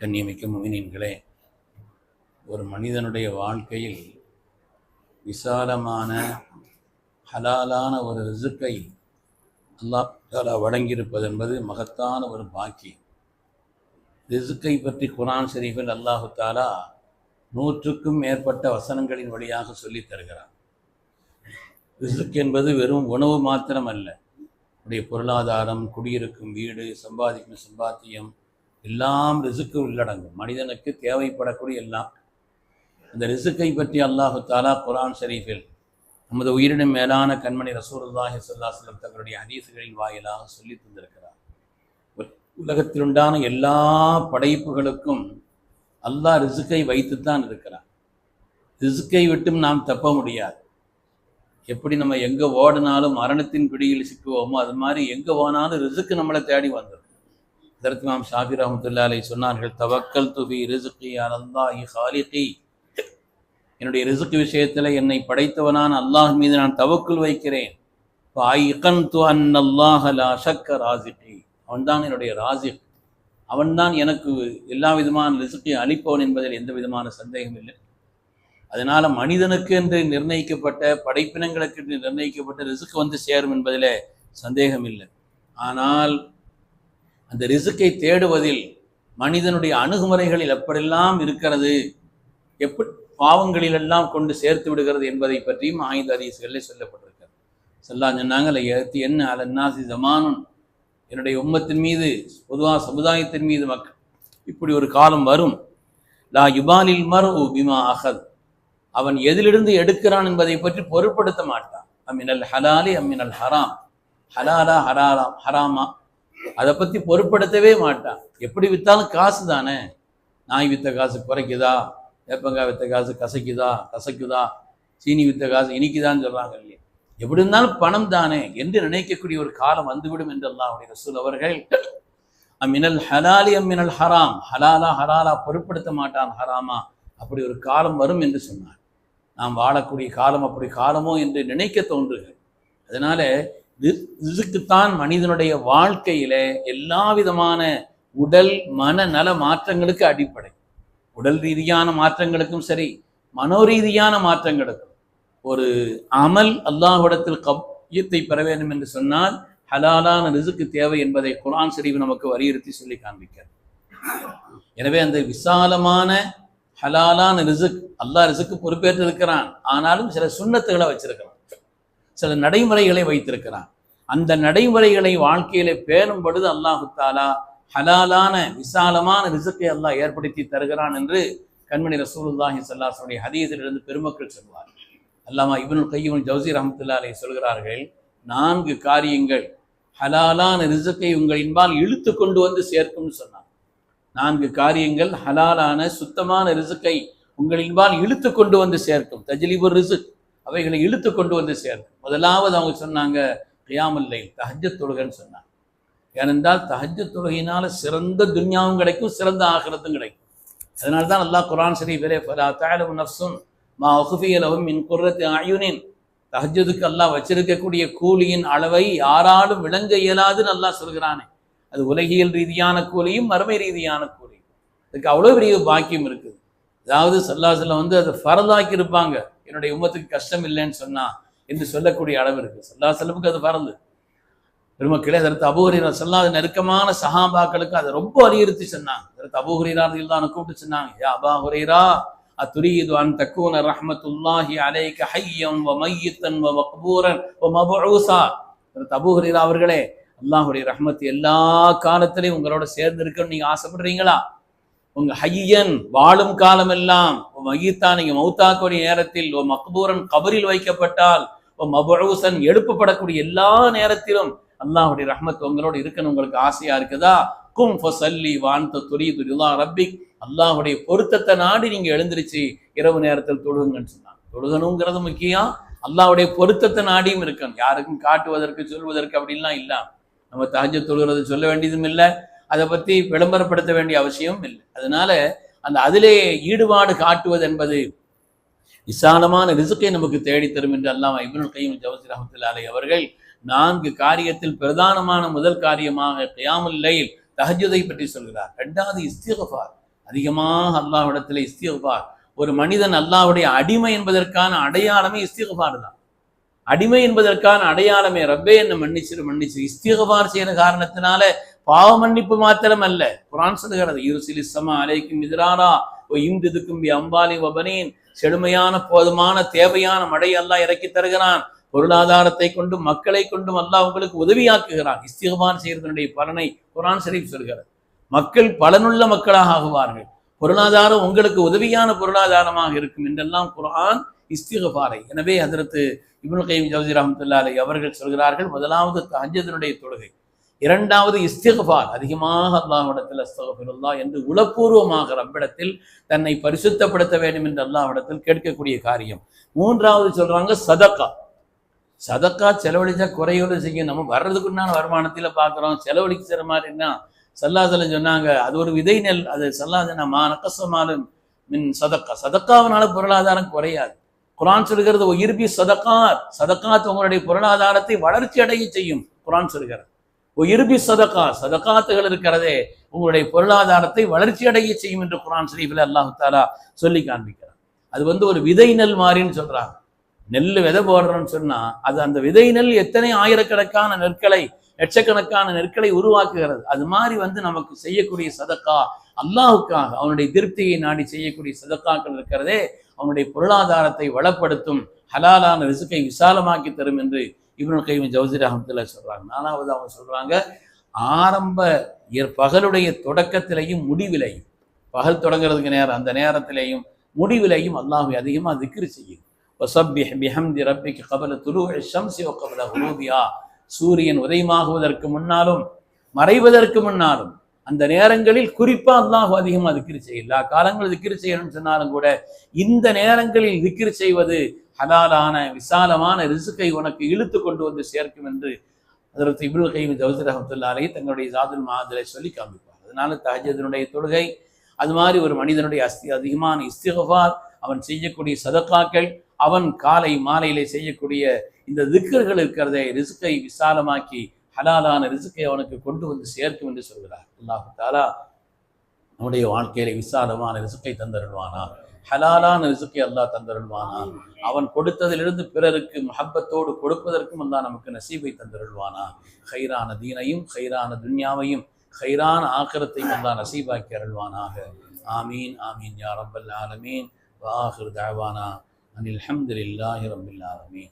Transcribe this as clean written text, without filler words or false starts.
கண்ணியமிக்க முஃமினீன்களே, ஒரு மனிதனுடைய வாழ்க்கையில் விசாலமான ஹலாலான ஒரு ரிசுக்கை அல்லாஹ் தஆலா வழங்கியிருப்பது என்பது மகத்தான ஒரு பாக்கியம். ரிசுக்கை பற்றி குர்ஆன் ஷரீஃபில் அல்லாஹு தஆலா 100க்கும் மேற்பட்ட வசனங்களின் வழியாக சொல்லித் தருகிறார். ரிசுக் என்பது வெறும் உணவு மாத்திரம் அல்ல. உடைய பொருளாதாரம், குடியிருக்கும் வீடு, சம்பாதிக்கும் சம்பாத்தியம் எல்லாம் ரிசுக்கு உள்ளடங்கும். மனிதனுக்கு தேவைப்படக்கூடிய எல்லாம். இந்த ரிசுக்கை பற்றி அல்லாஹு தஆலா குர்ஆன் ஷரீஃபில் நமது உயிரினும் மேலான கண்மணி ரசூலுல்லாஹி ஸல்லல்லாஹு அலைஹி வஸல்லம் தங்களுடைய ஹதீஸ்களின் வாயிலாக சொல்லி தந்திருக்கிறார். உலகத்தில் உண்டான எல்லா படைப்புகளுக்கும் அல்லாஹ் ரிசுக்கை வைத்துத்தான் இருக்கிறார். ரிசுக்கை விட்டும் நாம் தப்ப முடியாது. எப்படி நம்ம எங்கே ஓடினாலும் மரணத்தின் பிடியில் சிக்குவோமோ அது மாதிரி எங்கே போனாலும் ரிசுக்கு நம்மளை தேடி வந்துடும். இதற்கு இமாம் ஷாஃபி ரஹ்மத்துல்லாஹி அலைஹி சொன்னார்கள், தவக்கல்து ஃபீ ரிஸ்கி அலல்லாஹி ஹாலிகி. என்னுடைய ரிசுக்கு விஷயத்தில் என்னை படைத்தவனான அல்லாஹ் மீது நான் தவக்குல் வைக்கிறேன். ஃபஅய்கன்து அன்னல்லாஹ லா ஷக்க ராஸிகி. அவன்தான் என்னுடைய ராஸிக். அவன்தான் எனக்கு எல்லா விதமான ரிசுக்கை அளிப்பவன் என்பதில் எந்த விதமான சந்தேகம் இல்லை. அதனால் மனிதனுக்கு என்று நிர்ணயிக்கப்பட்ட, படைப்பினங்களுக்கு என்று நிர்ணயிக்கப்பட்ட ரிசுக்கு வந்து சேரும் என்பதில் சந்தேகம் இல்லை. ஆனால் அந்த ரிசுக்கை தேடுவதில் மனிதனுடைய அணுகுமுறைகளில் எப்படியெல்லாம் இருக்கிறது, எப்படி பாவங்களிலெல்லாம் கொண்டு சேர்த்து விடுகிறது என்பதை பற்றியும் ஆய்ந்த ஹதீஸ்களில் சொல்லப்பட்டிருக்கிறது. சொன்னாங்க, என்ன அலன்னாசி ஜமானுன், என்னுடைய உம்மத்தின் மீது, பொதுவாக சமுதாயத்தின் மீது மக்கள் இப்படி ஒரு காலம் வரும். லா யுபாலில் மர்உ பிமா அஹத், அவன் எதிலிருந்து எடுக்கிறான் என்பதை பற்றி பொருட்படுத்த மாட்டான். அமினல் ஹலாலி அமினல் ஹராம், ஹலாலா ஹராமா, அதை பற்றி பொருட்படுத்தவே மாட்டான். எப்படி விற்றாலும் காசு தானே. நாய் விற்ற காசு குறைக்குதா, வேப்பங்காய் விற்ற காசு கசக்குதா, சீனி விற்ற காசு இனிக்குதான்னு சொல்கிறாங்க இல்லையா. எப்படி இருந்தாலும் பணம் தானே என்று நினைக்கக்கூடிய ஒரு காலம் வந்துவிடும் என்று அல்லாஹ்வுடைய ரசூல் அவர்கள் அமினல் ஹலாலி அமினல் ஹராம், ஹலாலா பொருட்படுத்த மாட்டான், ஹராமா, அப்படி ஒரு காலம் வரும் என்று சொன்னார். நாம் வாழக்கூடிய காலம் அப்படி காலமோ என்று நினைக்க தோன்றுகிறது. அதனால ரிசுக்குத்தான் மனிதனுடைய வாழ்க்கையில எல்லா விதமான உடல் மனநல மாற்றங்களுக்கு அடிப்படை. உடல் ரீதியான மாற்றங்களுக்கும் சரி, மனோரீதியான மாற்றங்களுக்கும். ஒரு அமல் அல்லாஹ்விடத்தில் கபூலியத்தை பெற வேண்டும் என்று சொன்னால் ஹலாலான ரிசுக்கு தேவை என்பதை குர்ஆன் ஷரீஃப் நமக்கு வலியுறுத்தி சொல்லி காண்பிக்கிறது. எனவே அந்த விசாலமான ஹலாலான ரிசுக், அல்லாஹ் ரிசுக்கு பொறுப்பேற்று இருக்கிறான். ஆனாலும் சில சுன்னத்துகளை வச்சிருக்கிறான், சில நடைமுறைகளை வைத்திருக்கிறான். அந்த நடைமுறைகளை வாழ்க்கையில பேணும் பொழுது அல்லாஹு தஆலா ஹலாலான விசாலமான ரிசுக்கை அல்லாஹ் ஏற்படுத்தி தருகிறான் என்று கண்மணி ரசூலுல்லாஹி ஸல்லல்லாஹு அலைஹி வஸல்லம் ஹதீஸிலிருந்து பெருமக்கள் சொல்வார். அல்லாமா இப்னுல் கய்யிம் ஜௌஸி ரஹ்மத்துல்லாஹி அலைஹி சொல்கிறார்கள், 4 காரியங்கள் ஹலாலான ரிசுக்கை உங்களின்பால் இழுத்து கொண்டு வந்து சேர்க்கும்னு சொன்னார். 4 காரியங்கள் ஹலாலான சுத்தமான ரிசுக்கை உங்களின்பால் இழுத்து கொண்டு வந்து சேர்க்கும். தஜ்லீபுர் ரிசுக், அவைகளை இழுத்து கொண்டு வந்து சேர்க்கும். முதலாவது அவங்க சொன்னாங்க கியாமுல் லைல், தஹஜ்ஜத் தொழுகைன்னு சொன்னாங்க. ஏனென்றால் தஹஜ்ஜத் தொழுகையினால சிறந்த துன்யாவும் கிடைக்கும், சிறந்த ஆகிரத்தும் கிடைக்கும். அதனால தான் அல்லாஹ் குர்ஆன் ஷரீஃபிலே ஃபலா தஅலமு நஃப்ஸுன் மா உஃபிய லஹும் மின் குர்ரத்தி அயுனின், தஹஜ்ஜுதுக்கு அல்லாஹ் வச்சிருக்கக்கூடிய கூலியின் அளவை யாராலும் விளங்க இயலாதுன்னு அல்லாஹ் சொல்கிறானே. அது உலகியல் ரீதியான கூலியும் மறுமை ரீதியான கூலியும். அதுக்கு அவ்வளோ பெரிய பாக்கியம் இருக்குது. அதாவது ஸல்லல்லாஹு அலைஹி வஸல்லம் அதை ஃபரதாக்கி இருப்பாங்க, என்னுடைய உம்மத்துக்கு கஷ்டம் இல்லைன்னு சொன்னா என்று சொல்லக்கூடிய அளவு இருக்கு. ஸல்லல்லாஹு அலைஹி வஸல்லம் அது ஃபரது. பெருமக்களே, அதற்கு அபூ ஹுரைரா ஸல்லல்லாஹு நெருக்கமான சஹாபாக்களுக்கு அதை ரொம்ப வலியுறுத்தி சொன்னாங்க. அதற்கு அபூ ஹுரைரா ரலியல்லாஹு அன்ஹு கூப்பிட்டு சொன்னாங்க, யா அபா ஹுரைரா அத்துரீது அன் தக்கூன ரஹ்மத்துல்லாஹி அலைக ஹய்யன் வ மய்யித்தன் வ மக்பூரன் வ மபூஸா. அதற்கு அபூ ஹுரைரா அவர்களே, அல்லாஹ்வுடைய ரஹ்மத் எல்லா காலத்திலையும் உங்களோட சேர்ந்து இருக்கணும்னு நீங்க ஆசைப்படுறீங்களா? உங்க ஹய்யன் வாழும் காலம் எல்லாம், மய்யித்தா நீங்க மௌத்தாக்கூடிய நேரத்தில், ஓ மக்பூரன் கபரில் வைக்கப்பட்டால், ஓ மபூஸன் எழுப்பப்படக்கூடிய எல்லா நேரத்திலும் அல்லாஹ்வுடைய ரஹ்மத் உங்களோட இருக்கணும் உங்களுக்கு ஆசையா இருக்குதா? கும் ஃபஸல்லி வ அன்த துரீது ரிலா ரப்பிக், அல்லாஹ்வுடைய பொருத்தத்தை நாடி நீங்க எழுந்திருச்சு இரவு நேரத்தில் தொழுகுங்கன்னு சொன்னாங்க. தொழுகணுங்கிறது முக்கியம், அல்லாஹ்வுடைய பொருத்தத்தை நாடியும் இருக்கணும். யாருக்கும் காட்டுவதற்கு சொல்வதற்கு அப்படின்லாம் இல்லை. நம்ம தஹஜ்ஜத் தொழுகிறது சொல்ல வேண்டியதும் இல்லை, அதை பற்றி விளம்பரப்படுத்த வேண்டிய அவசியமும் இல்லை. அதனால அந்த அதிலே ஈடுபாடு காட்டுவது என்பது விசாலமான ரிசுக்கை நமக்கு தேடித்தரும் என்று அல்லாமா இப்னுல் கய்யிம் ஜௌஸி ரஹ்மத்துல்லாஹி அலைஹி அவர்கள் 4 காரியத்தில் பிரதானமான முதல் காரியமாக கியாமுல் லைல் தஹஜ்ஜுதை பற்றி சொல்கிறார். 2வது இஸ்திக்ஃபார், அதிகமாக அல்லாஹ்விடத்தில் இஸ்திக்ஃபார். ஒரு மனிதன் அல்லாஹ்வுடைய அடிமை என்பதற்கான அடையாளமே இஸ்திக்ஃபார் தான். அடிமை என்பதற்கான அடையாளமே ரப்பே என்ன மன்னிச்சிரு. இஸ்திக்ஃபார் செய்யற காரணத்தினால பாவ மன்னிப்பு மாத்திரம் அல்ல, குர்ஆன் சொல்லுகிறது யுர்சிலிஸ் ஸமா அலைக்கும் மித்ராரா வ யும்திதுக்கும் பி அம்வாலி வ பனீன். செழுமையான போதுமான தேவையான மழை அல்லாஹ் இறக்கி தருகிறான். பொருளாதாரத்தை கொண்டு மக்களை கொண்டும் அல்லாஹ் உங்களுக்கு உதவியாக்குகிறான். இஸ்திக்ஃபார் செய்யறதனுடைய பலனை குர்ஆன் ஷரீஃப் சொல்கிறது. மக்கள் பலனுள்ள மக்களாக ஆகுவார்கள். பொருளாதாரம் உங்களுக்கு உதவியான பொருளாதாரமாக இருக்கும் என்றெல்லாம் குர்ஆன் இஸ்திக்ஃபாரை. எனவே ஹஜ்ரத் இப்னு கய்யிம் ஜௌஸி ரஹ்மத்துல்லாஹி அலைஹி அவர்கள் சொல்கிறார்கள், முதலாவது தஹஜ்ஜுடைய தொழுகை, இரண்டாவது இஸ்திக்ஃபார், அதிகமாக அல்லாஹ்விடத்தில் அஸ்தக்ஃபிருல்லாஹ் என்று உளப்பூர்வமாக ரப்பிடத்தில் தன்னை பரிசுத்தப்படுத்த வேண்டும் என்று அல்லாஹ்விடத்தில் கேட்கக்கூடிய காரியம். மூன்றாவது சொல்றாங்க சதக்கா. சதக்கா செலவழிச்சா குறையோடு செய்யும். நம்ம வர்றதுக்குண்டான வருமானத்தில் பார்க்குறோம், செலவழிக்கிற மாதிரின்னா சல்லாஹ் சொன்னாங்க அது ஒரு விதை நெல். அது சல்லாஹ் மா நக்கசமாலும் மின் சதக்கா, சதக்காவினால பொருளாதாரம் குறையாது. குர்ஆன் சொல்கிறது ஒயிர்பி சதக்காத், சதக்காத் உங்களுடைய பொருளாதாரத்தை வளர்ச்சி அடைய செய்யும். குர்ஆன் சொல்கிறது ஒயிர்பி சதக்கா, சதக்காத்துகள் இருக்கிறதே உங்களுடைய பொருளாதாரத்தை வளர்ச்சி அடைய செய்யும் என்று குர்ஆன் ஷரீஃபில் அல்லாஹ் தஆலா சொல்லி காண்பிக்கிறார். அது ஒரு விதை நெல் மாதிரின்னு சொல்றாங்க. நெல் விதை போடுறோம்னு சொன்னா அது அந்த விதை நெல் எத்தனை ஆயிரக்கணக்கான நெற்களை, லட்சக்கணக்கான நெற்களை உருவாக்குகிறது. அது மாதிரி நமக்கு செய்யக்கூடிய சதக்கா அல்லாஹுக்காக அவனுடைய திருப்தியை நாடி செய்யக்கூடிய சதக்காக்கள் இருக்கிறதே அவனுடைய பொருளாதாரத்தை வளப்படுத்தும், ஹலாலான ரிஸ்கை விசாலமாக்கி தரும் என்று இப்னு கய்யிம் ஜௌஸி ரஹ்மத்துல்லாஹி சொல்றாங்க. நாலாவது அவங்க சொல்றாங்க, ஆரம்ப பகலுடைய தொடக்கத்திலையும் முடிவிலையும், பகல் தொடங்குறதுக்கு நேரம் அந்த நேரத்திலேயும் முடிவிலையும் அல்லாஹ்வை அதிகமாக திக்ர் செய்யும். வஸப்பிஹ் பிஹம்தி ரப்பிக கபல துலூஇ ஷம்ஸி வ கபல குரூபிஹா, சூரியன் உதயமாகுவதற்கு முன்னாலும் மறைவதற்கு முன்னாலும் அந்த நேரங்களில் குறிப்பா அல்லாஹ் அதிகமாக திக்ர் செய்ய. எல்லா காலங்களும் திக்ர் செய்யணும்னு சொன்னாலும் கூட இந்த நேரங்களில் திக்ர் செய்வது ஹலாலான விசாலமான ரிஸ்கை உனக்கு இழுத்து கொண்டு வந்து சேர்க்கும் என்று ஹஜ்ரத் இப்னு கய்யிம் ஜௌஸி ரஹ்மத்துல்லாஹி அலைஹி தங்களுடைய ஜாதுல் மஆதிலே சொல்லி காண்பிப்பார். அதனால தஹஜ்ஜுடைய தொழுகை, அது மாதிரி ஒரு மனிதனுடைய அதிகமான இஸ்திக்ஃபார், அவன் செய்யக்கூடிய சதக்காக்கள், அவன் காலை மாலையிலே செய்யக்கூடிய இந்த திக்ர்கள் இருக்கிறதே ரிஸ்கை விசாலமாக்கி ஹலாலான ரிஸ்கை அவனுக்கு கொண்டு வந்து சேர்க்கும் என்று சொல்கிறார். அல்லாஹ் தஆலா நம்முடைய வாழ்க்கையில விசாலமான ரிஸ்கை தந்தருள்வானா, ஹலாலான ரிஸ்கை அல்லாஹ் தந்தருள்வானா, அவன் கொடுத்ததிலிருந்து பிறருக்கு முஹப்பத்தோடு கொடுப்பதற்கும் அல்லாஹ் நமக்கு நசீபை தந்தருள்வானா, ஹைரான தீனையும் ஹைரான துன்யாவையும் ஹைரான ஆக்கிரத்தையும் அல்லாஹ் நசீபாக்கி அருள்வானாக. ஆமீன் ஆமீன் யா ரப்பல் ஆலமீன். வ ஆகிரு தஅவானா அனில் ஹம்துலில்லாஹி ரப்பில் ஆலமீன்.